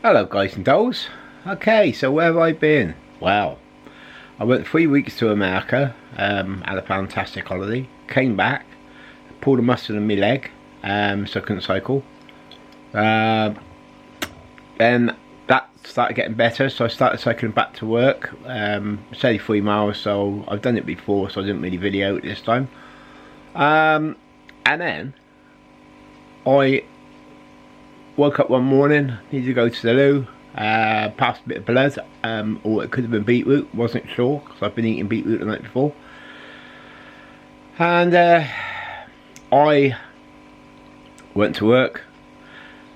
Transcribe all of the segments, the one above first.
Hello guys and dolls. Okay, so where have I been? Well, I went 3 weeks to America, had a fantastic holiday, came back, pulled a muscle in my leg, so I couldn't cycle. Then that started getting better, so I started cycling back to work. It's only 3 miles, so I've done it before, so I didn't really video it this time. And then I woke up one morning, needed to go to the loo, passed a bit of blood, or it could have been beetroot, wasn't sure, because I've been eating beetroot the night before. And I went to work,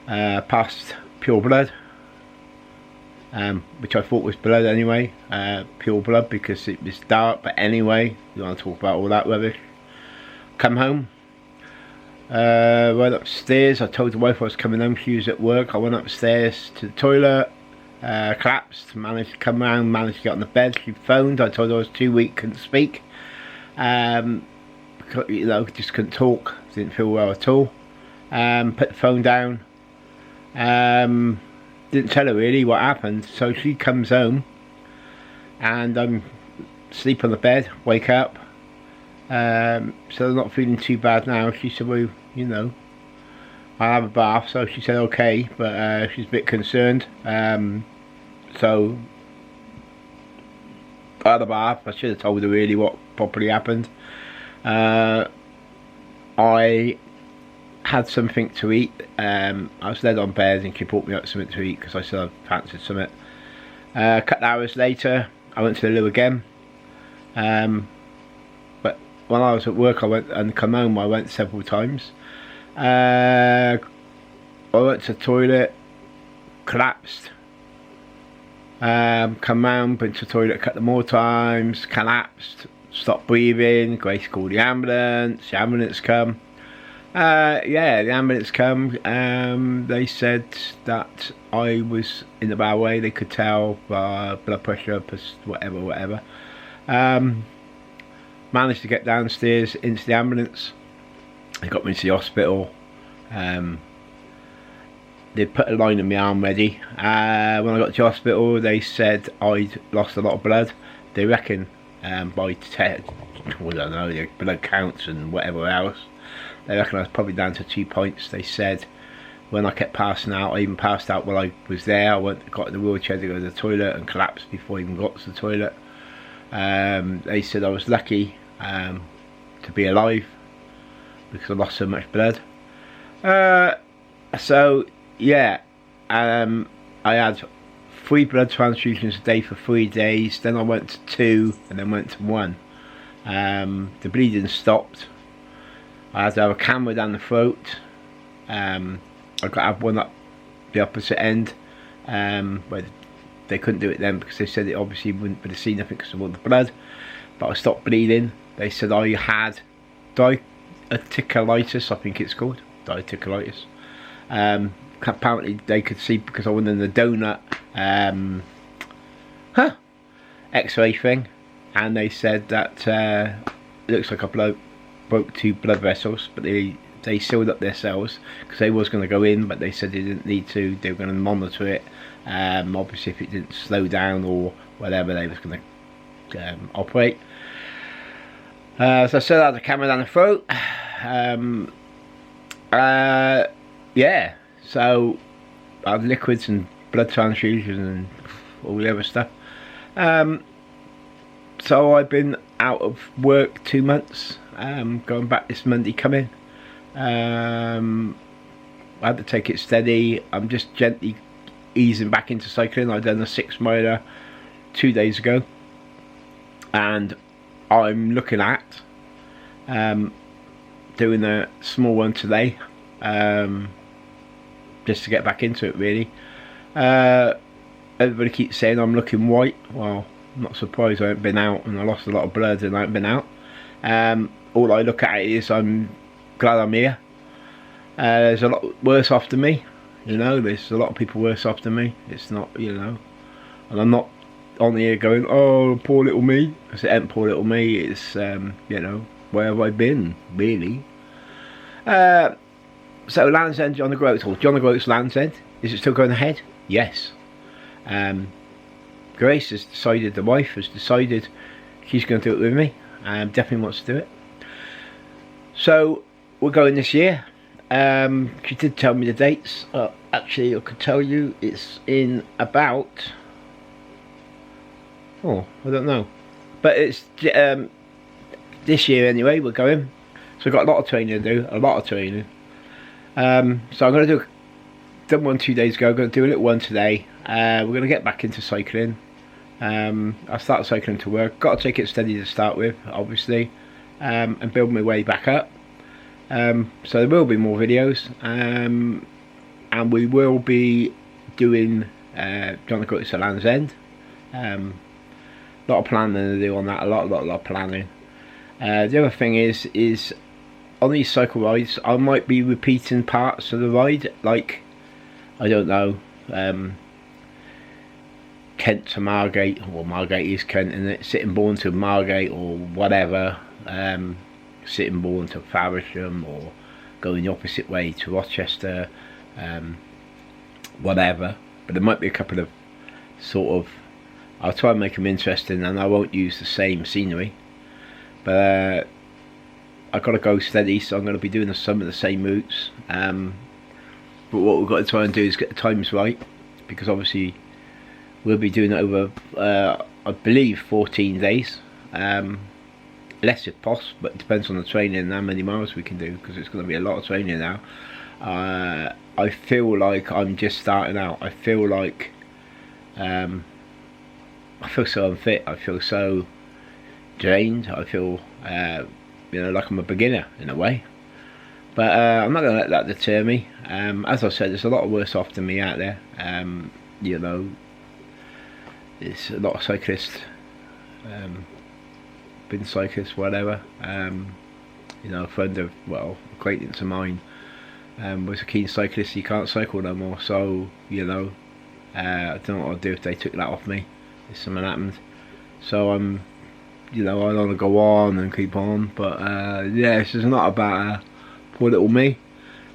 passed pure blood, which I thought was blood anyway, pure blood because it was dark, but anyway, you want to talk about all that rubbish. Come home. Went upstairs. I told the wife I was coming home. She was at work. I went upstairs to the toilet, collapsed, managed to come around, managed to get on the bed. She phoned. I told her I was too weak, couldn't speak, you know, just couldn't talk, didn't feel well at all. Put the phone down, didn't tell her really what happened. So she comes home and I'm asleep on the bed, wake up. So I'm not feeling too bad now. She said, well, you know, I'll have a bath. So she said okay, but she's a bit concerned. So I had a bath. I should have told her really what properly happened. I had something to eat. I was laid on bed and she brought me up something to eat because I said I fancied something. A couple hours later I went to the loo again. But when I was at work I went, and come home I went several times. I went to the toilet, collapsed, come round, been to the toilet a couple more times, collapsed, stopped breathing. Grace called the ambulance come. Yeah, the ambulance come. They said that I was in the bad way. They could tell blood pressure, whatever. Managed to get downstairs into the ambulance. They got me to the hospital. They put a line in my arm ready. When I got to the hospital they said I'd lost a lot of blood. They reckon by I don't know, the blood counts and whatever else, they reckon I was probably down to 2 points. They said when I kept passing out, I even passed out while I was there. I got in the wheelchair to go to the toilet and collapsed before I even got to the toilet. They said I was lucky to be alive because I lost so much blood. So yeah, I had 3 blood transfusions a day for 3 days. Then I went to 2 and then went to 1. The bleeding stopped. I had to have a camera down the throat. I got to have one up the opposite end, where they couldn't do it then because they said it obviously wouldn't be able to see nothing because of all the blood. But I stopped bleeding. They said I had diverticulitis, I think it's called, diverticulitis. Apparently they could see because I went in the donut X-ray thing, and they said that it looks like I broke 2 blood vessels, but they sealed up their cells because they was going to go in, but they said they didn't need to. They were going to monitor it. Obviously if it didn't slow down or whatever, they was going to operate. So I still had the camera down the throat. Yeah, so I had liquids and blood transfusions and all the other stuff. So I've been out of work 2 months. Going back this Monday coming. I had to take it steady. I'm just gently easing back into cycling. I've done a 6 miler 2 days ago, and I'm looking at doing a small one today, just to get back into it really. Everybody keeps saying I'm looking white. Well, I'm not surprised. I haven't been out and I lost a lot of blood and I haven't been out. All I look at is I'm glad I'm here. There's a lot worse off than me, you know. There's a lot of people worse off than me. It's not, you know, and I'm not on here going, oh poor little me, because it ain't poor little me. It's you know, where have I been really? So Land's End, John O'Groats, or John O'Groats Land's End, Is it still going ahead? Yes. Grace has decided, the wife has decided she's going to do it with me. Definitely wants to do it. So we're going this year. She did tell me the dates. Actually, I could tell you it's in about, I don't know, but it's this year anyway. We're going, so I've got a lot of training to do, so I'm going to do, done one 2 days ago, I'm going to do a little one today. We're going to get back into cycling. I started cycling to work, got to take it steady to start with, obviously, and build my way back up. So there will be more videos, and we will be doing John O'Groats to Land's End. A lot of planning to do on that, a lot of planning. The other thing is on these cycle rides, I might be repeating parts of the ride, like, I don't know, Kent to Margate, or Margate is Kent, and it's Sittingbourne to Margate, or whatever, Sittingbourne to Faversham, or going the opposite way to Rochester, whatever. But there might be a couple of sort of, I'll try and make them interesting, and I won't use the same scenery, but I've got to go steady, so I'm going to be doing some of the same routes. But what we've got to try and do is get the times right, because obviously we'll be doing it over I believe 14 days, less if possible, but it depends on the training and how many miles we can do, because it's going to be a lot of training now. I feel like I'm just starting out. I feel like I feel so unfit, I feel so drained, I feel like I'm a beginner in a way, but I'm not going to let that deter me. As I said, there's a lot worse off than me out there. There's a lot of cyclists, been cyclists, whatever. A friend of, acquaintance of mine was a keen cyclist. He can't cycle no more, so I don't know what I'd do if they took that off me, if something happened. So I'm I want to go on and keep on, but this is not about poor little me.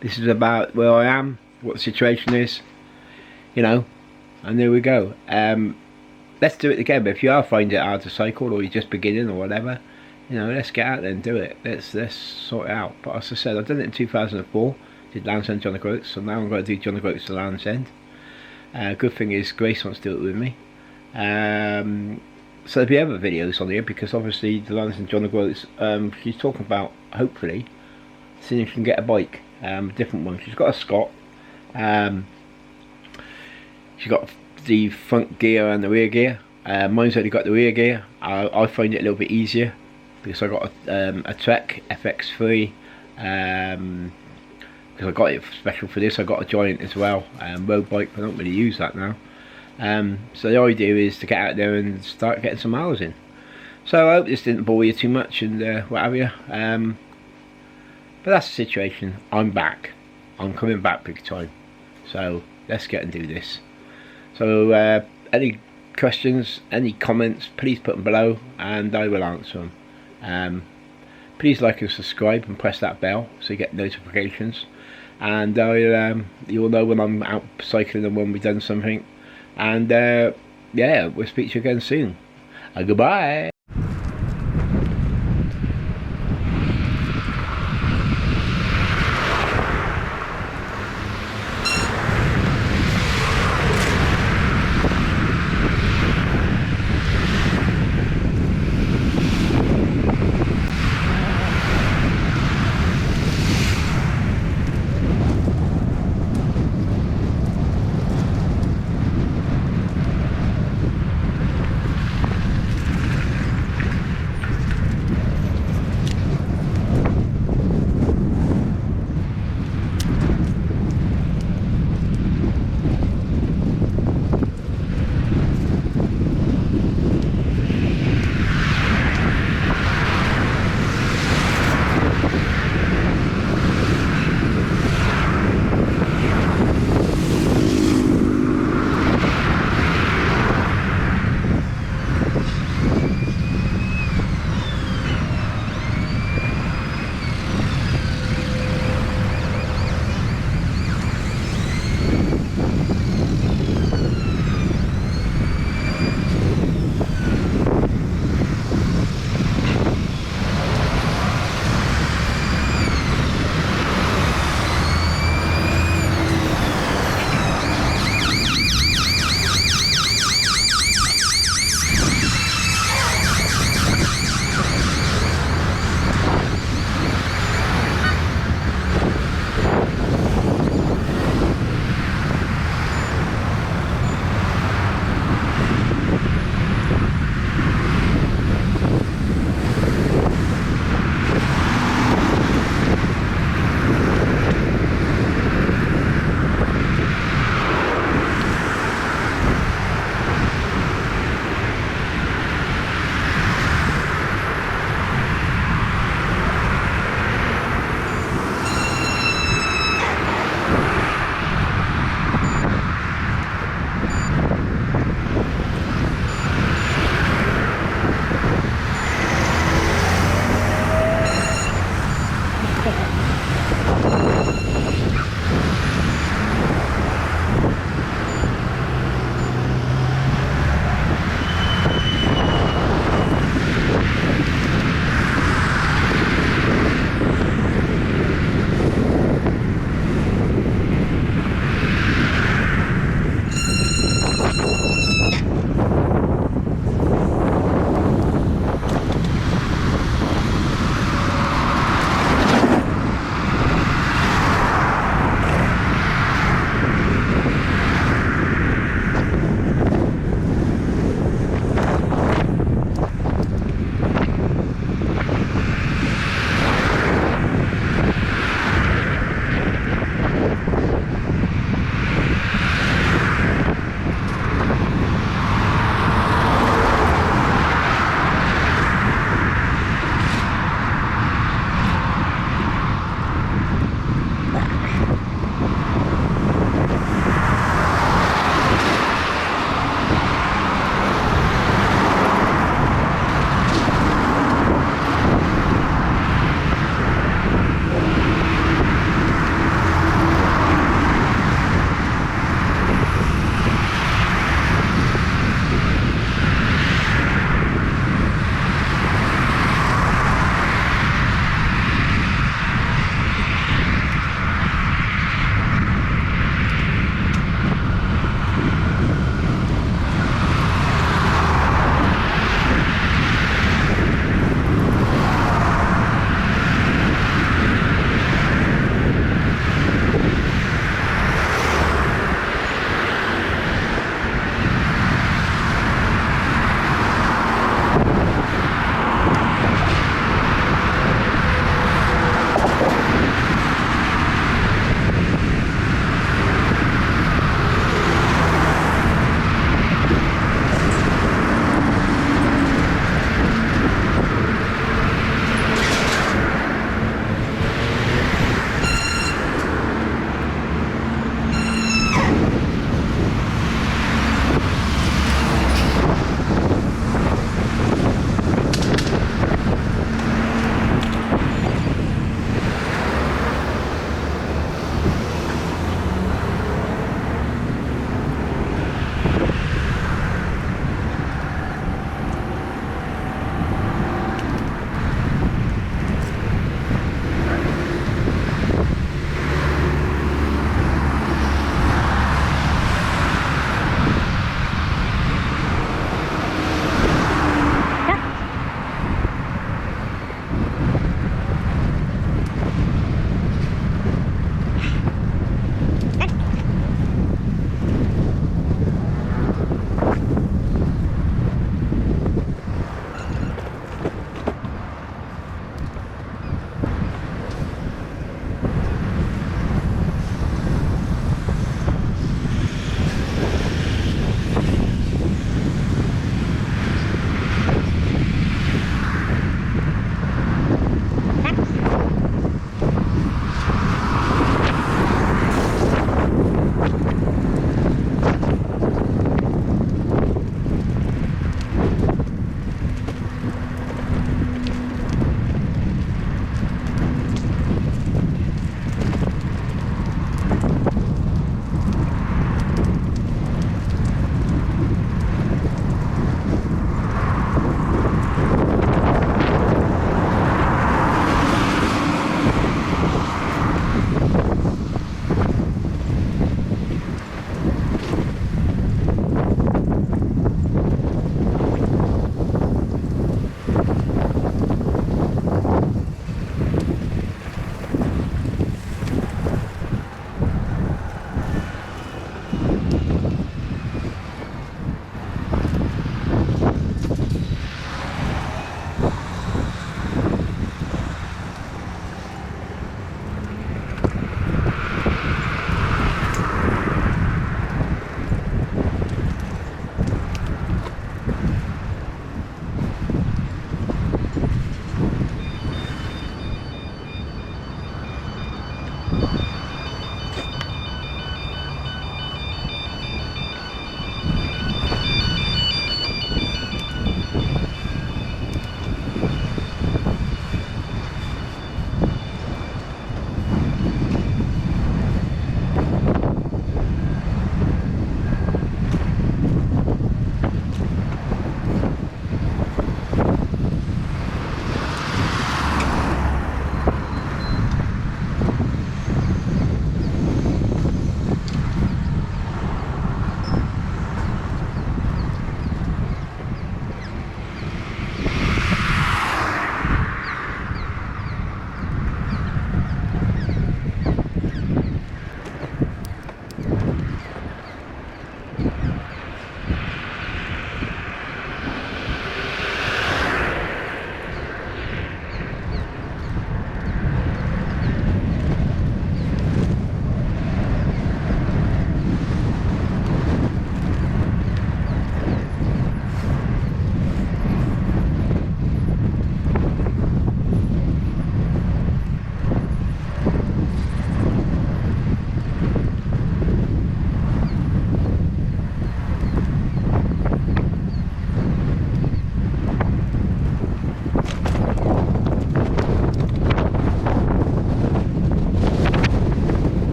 This is about where I am, what the situation is, and there we go. Let's do it again. But if you are finding it hard to cycle, or you're just beginning or whatever, let's get out there and do it. Let's sort it out. But as I said, I've done it in 2004, did Land's End John O'Groats, so now I'm going to do John O'Groats to Land's End. Good thing is Grace wants to do it with me. So there'll be other videos on here, because obviously the Land's End John O'Groats, she's talking about, hopefully, seeing if she can get a bike, a different one. She's got a Scott. She's got the front gear and the rear gear. Mine's only got the rear gear. I find it a little bit easier, because I got a Trek FX3, because I got it special for this. I got a Giant as well, road bike, but I don't really use that now. So the idea is to get out there and start getting some miles in. So I hope this didn't bore you too much and what have you. But that's the situation. I'm back. I'm coming back big time. So let's get and do this. So any questions, any comments, please put them below and I will answer them. Please like and subscribe and press that bell so you get notifications, and you'll know when I'm out cycling and when we've done something. And we'll speak to you again soon. Goodbye.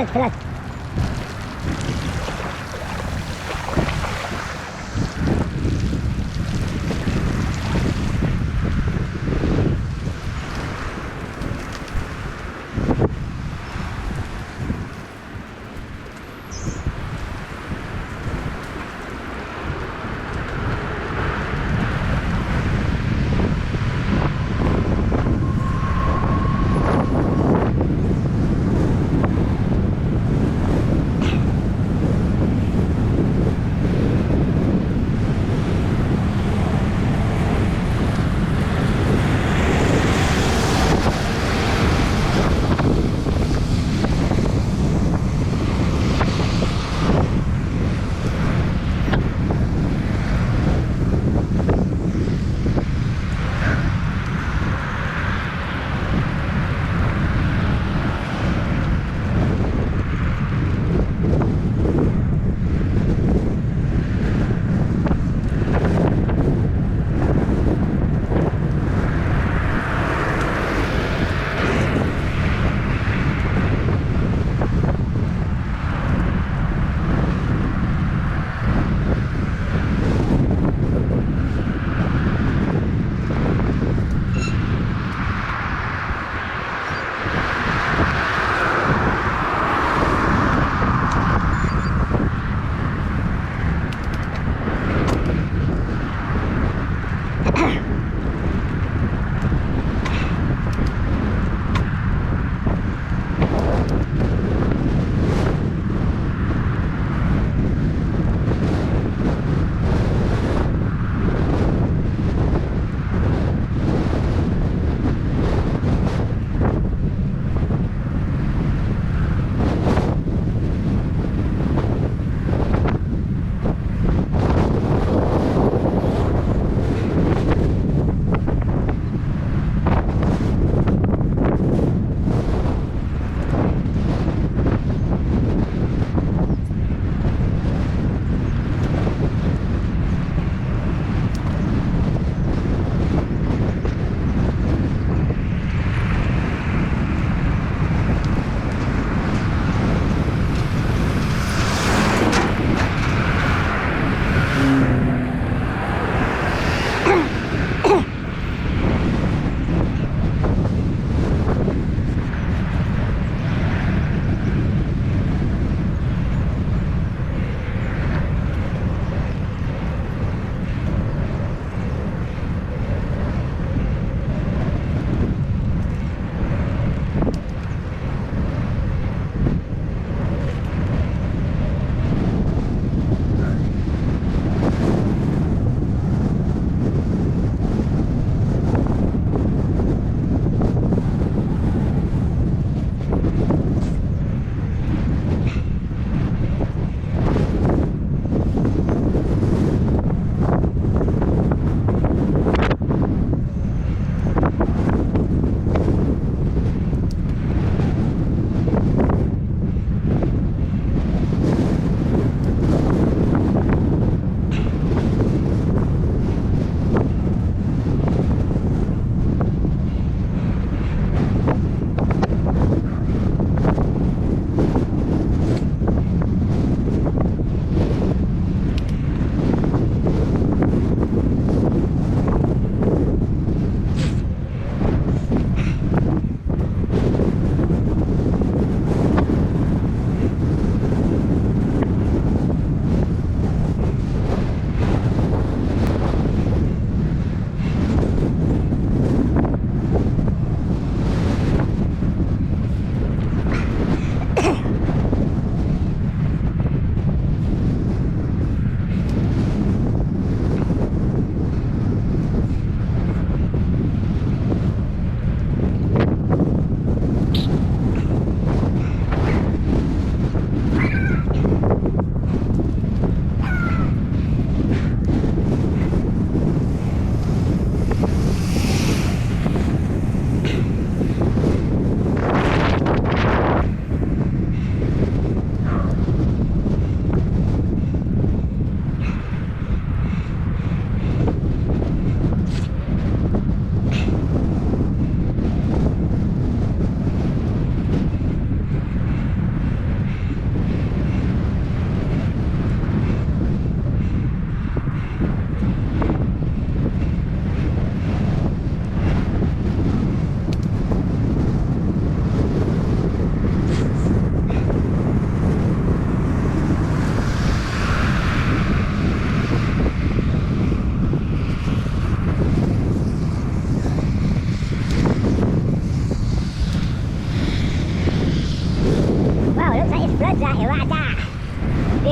come on.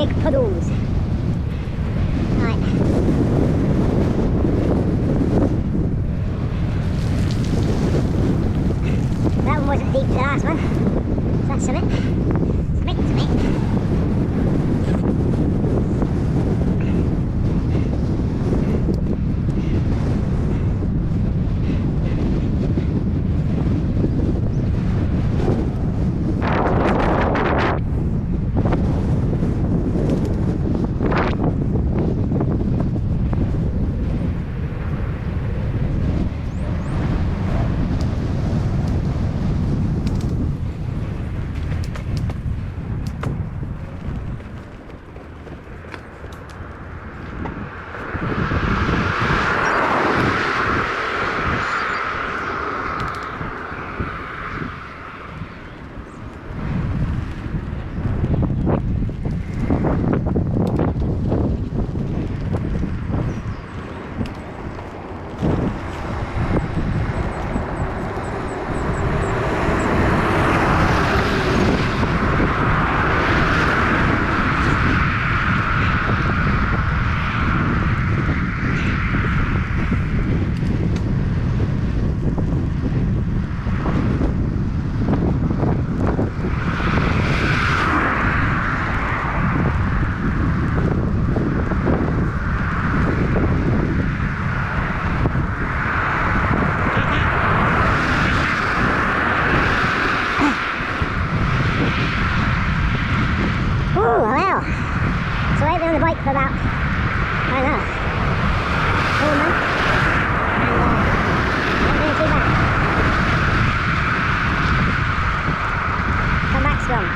big puddles. Right. That one wasn't deep as the last one. So that's something. Something. Oh, well. So I've been on the bike for about, I don't know, 4 months. And not doing too bad. Come back strong.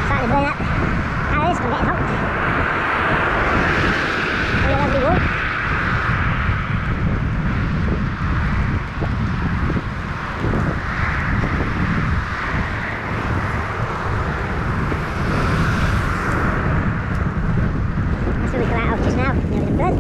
Starting to burn up. Arrows, I'm getting hot. Really lovely walk. That's where we come out of just now, near the flood.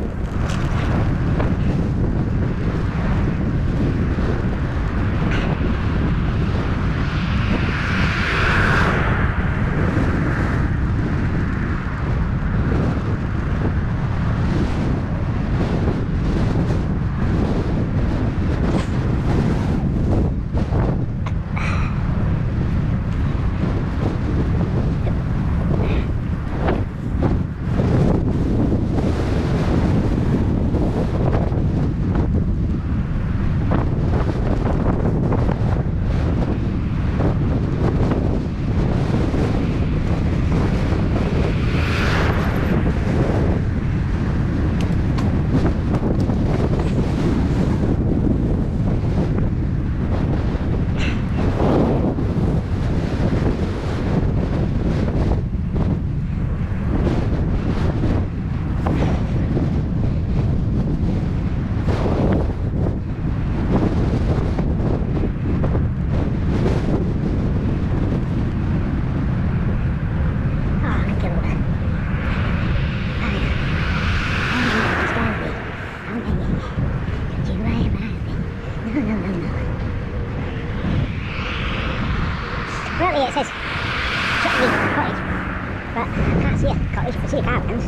Apparently it says Chutney Cottage, but I can't see a cottage, I see a caravans.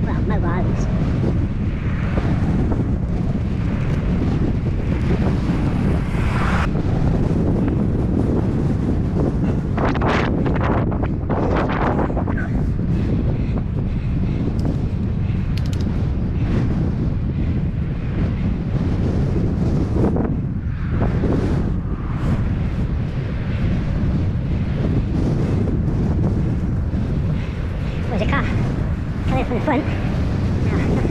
Well, mobiles. There's a car coming from the front. Now,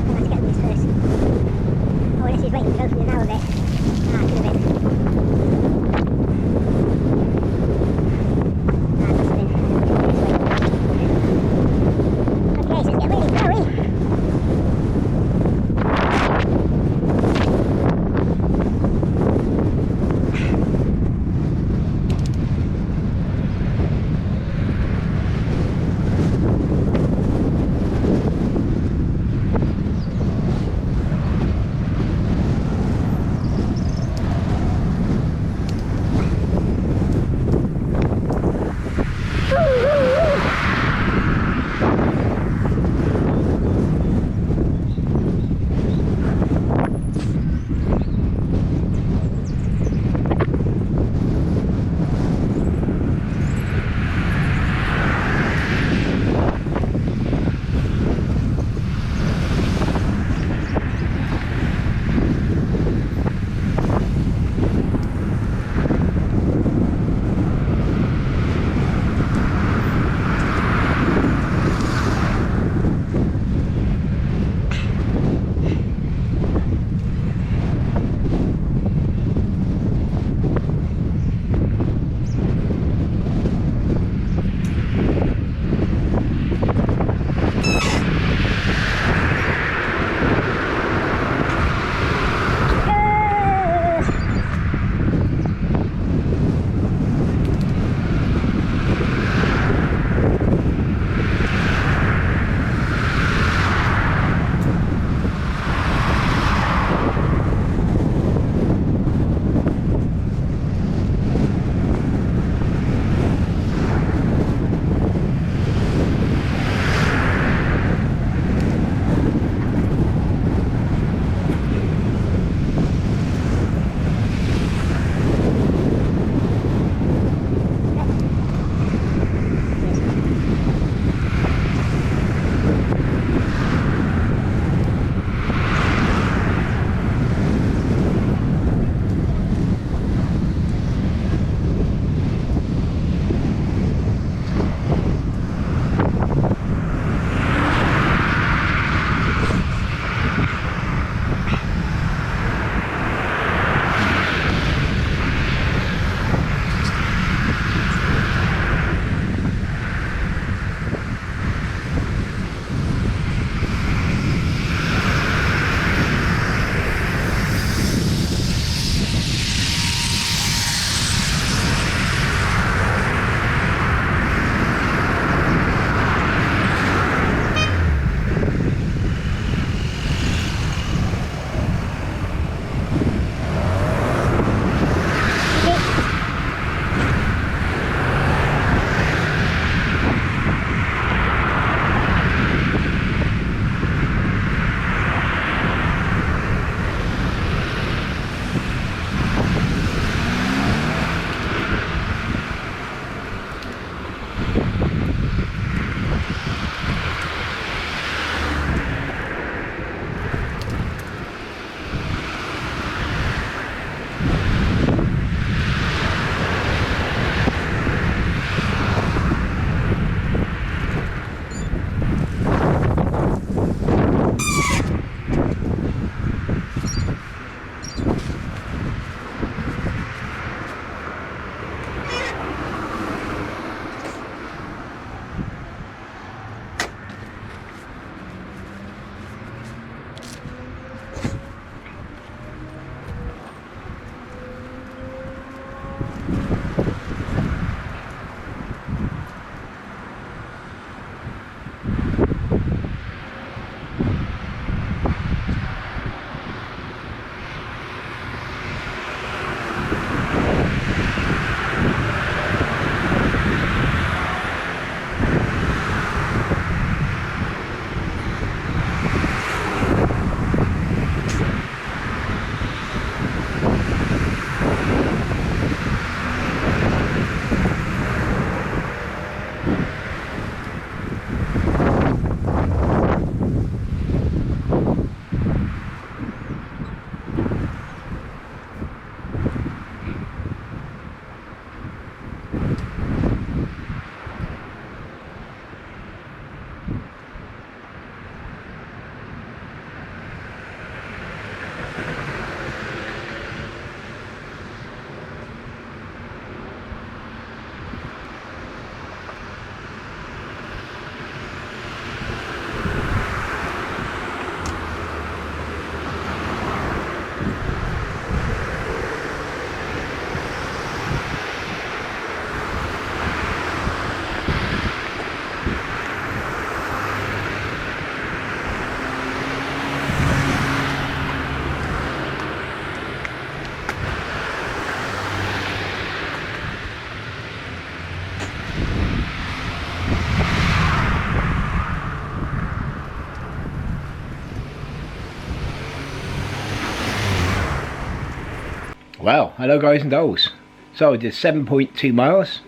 Well, hello guys and dolls. So I did 7.2 miles.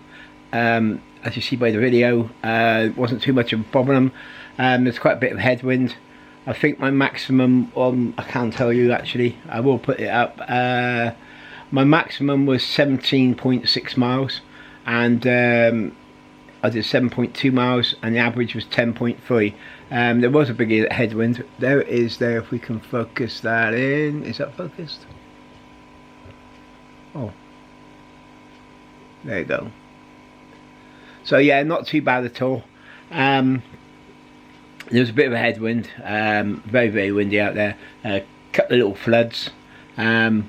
As you see by the video, it wasn't too much of a problem. There's quite a bit of headwind. I think my maximum, I can't tell you actually, I will put it up. My maximum was 17.6 miles, and I did 7.2 miles, and the average was 10.3. There was a big headwind. There it is there, if we can focus that in. Is that focused? Oh, there you go. So yeah, not too bad at all. There was a bit of a headwind, very, very windy out there. A couple of little floods,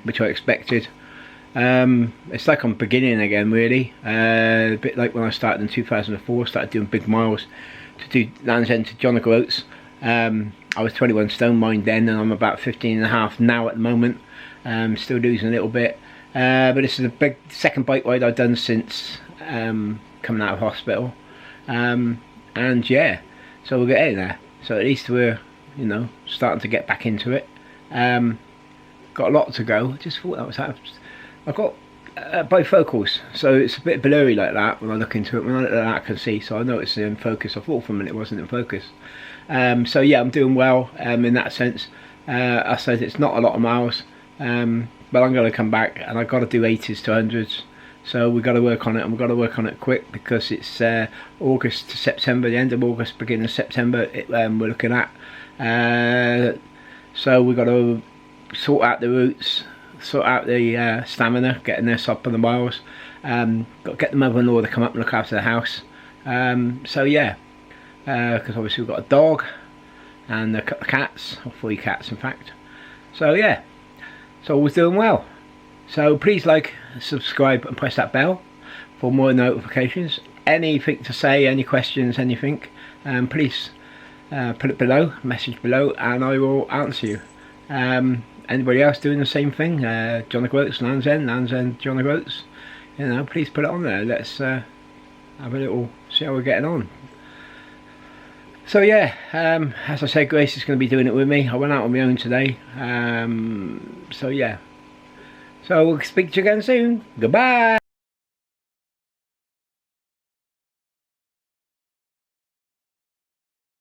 which I expected. It's like I'm beginning again, really. A bit like when I started in 2004, started doing big miles to do Land's End to John O'Groats. I was 21 stone mind then, and I'm about 15.5 now at the moment. Still losing a little bit. But this is a big second bike ride I've done since coming out of hospital. And yeah, so we're getting there. So at least we're, you know, starting to get back into it. Got a lot to go. I just thought that was happening. I've got bifocals, so it's a bit blurry like that when I look into it. When I look at that, I can see, so I know it's in focus. I thought for a minute it wasn't in focus. So yeah, I'm doing well in that sense. I said it's not a lot of miles, but I'm going to come back, and I've got to do 80s to 100s. So we've got to work on it, and we've got to work on it quick, because it's August to September, the end of August, beginning of September, we're looking at. So we've got to sort out the routes, sort out the stamina, getting this up on the miles. Got to get the mother-in-law to come up and look after the house. So yeah, because obviously we've got a dog and a couple of cats, or 3 cats in fact. So yeah, so we're doing well. So please like, subscribe and press that bell for more notifications. Anything to say, any questions, anything, please put it below, message below, and I will answer you. Anybody else doing the same thing? John O'Groats, Land's End, John O'Groats, you know, please put it on there. Let's have a little, see how we're getting on. So yeah, as I said, Grace is going to be doing it with me. I went out on my own today. So yeah, so we'll speak to you again soon. Goodbye.